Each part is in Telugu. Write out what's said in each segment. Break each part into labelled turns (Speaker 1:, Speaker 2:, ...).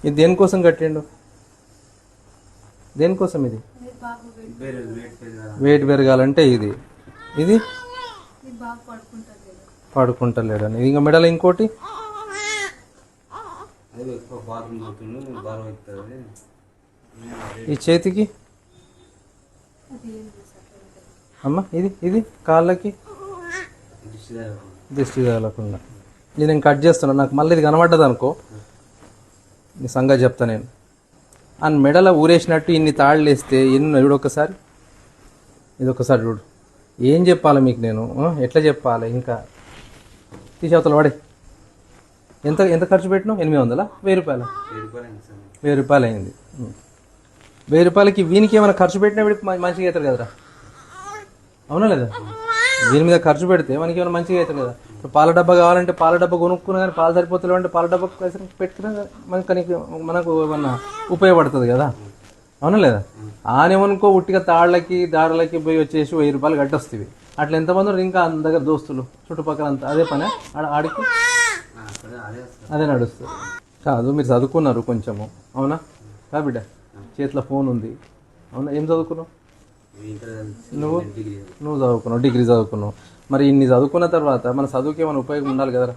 Speaker 1: ఇది దేనికోసం కట్టిండు? దేనికోసం ఇది? వెయిట్ పెరగాలంటే ఇది ఇది పడుకుంటలేడని. ఇది ఇంకా మెడలో ఇంకోటి ఈ చేతికి అమ్మ ఇది ఇది కాళ్ళకి దిష్టి తగలకుండా. నేను కట్ చేస్తున్నా, నాకు మళ్ళీ ఇది కనబడ్డది అనుకో నీ సంగతి చెప్తా నేను. అని మెడల ఊరేసినట్టు ఇన్ని తాళ్ళు వేస్తే ఎన్ని చూడు ఒకసారి, ఇది ఒకసారి చూడు. ఏం చెప్పాలి మీకు నేను, ఎట్లా చెప్పాలి? ఇంకా తీసేవతలు వాడే. ఎంత ఎంత ఖర్చు పెట్టినావు? 800? 1000 రూపాయలు? 1000 రూపాయలు అయింది. 1000 రూపాయలకి వీనికి ఏమైనా ఖర్చు పెట్టినా వీడికి మంచిగా అవుతారు కదరా, అవునా లేదా? దీని మీద ఖర్చు పెడితే మనకి ఏమైనా మంచిగా అవుతుంది కదా. ఇప్పుడు పాల డబ్బా కావాలంటే పాల డబ్బా కొనుక్కున్నా కానీ పాలు సరిపోతలేవు అంటే పాల డబ్బా పెట్టుకున్నా మనకు ఏమన్నా ఉపయోగపడుతుంది కదా, అవునా లేదా? ఆనేమనుకో ఉట్టిగా తాళ్ళకి దారులకి పోయి వచ్చేసి 1000 రూపాయలు కట్టొస్తుంది. అట్లా ఎంతమంది ఉన్నారు ఇంకా అంత దగ్గర దోస్తులు చుట్టుపక్కల అంతా అదే పని ఆడికి అదే నడుస్తుంది కాదు. మీరు చదువుకున్నారు కొంచెము, అవునా కా బిడ్డ? చేతిలో ఫోన్ ఉంది, అవునా? ఏం చదువుకున్నావు నువ్వు? నువ్వు చదువుకున్నావు, డిగ్రీ చదువుకున్నావు. మరి ఇన్ని చదువుకున్న తర్వాత మన చదువుకి ఏమైనా ఉపయోగం ఉండాలి కదరా,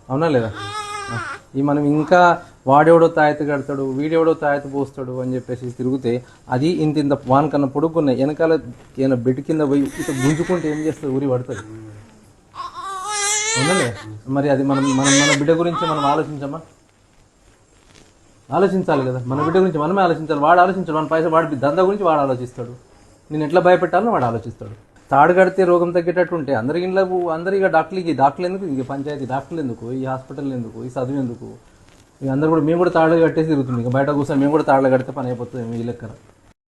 Speaker 1: అవునా లేదా? ఈ మనం ఇంకా వాడెవడో తాయెత్తు కడతాడు, వీడెవడో తాయెత్తు పోస్తాడు అని చెప్పేసి తిరిగితే అది ఇంత ఇంత వాన్ కన్నా పొడుక్కున్నాయి వెనకాల ఏమైనా బెడ్ కింద పోయి ఇక గుంజుకుంటే ఏం చేస్తుంది? ఊరి పడుతుంది, అవునా లేదా? మరి అది మనం మనం మన బిడ్డ గురించి మనం ఆలోచించమా? ఆలోచించాలి కదా, మన బిడ్డ గురించి మనమే ఆలోచించాలి. వాడు ఆలోచించాడు, మన పైసలు వాడి దందా గురించి వాడు ఆలోచిస్తాడు, నేను ఎట్లా భయపెట్టాలని వాడు ఆలోచిస్తాడు. తాడు కడితే రోగం తగ్గేటట్టు ఉంటే అందరి ఇంట్లో అందరు ఇక డాక్టర్లు ఎందుకు? ఇక పంచాయతీ డాక్టర్లు ఎందుకు? ఈ హాస్పిటల్ ఎందుకు? ఈ చదువు ఎందుకు? ఇక అందరు కూడా మేము కూడా తాడు కట్టేసి తిరుగుతుంది. ఇక బయట కూర్చొని మేము కూడా తాడులు కడితే పని అయిపోతుంది మీ లెక్కన.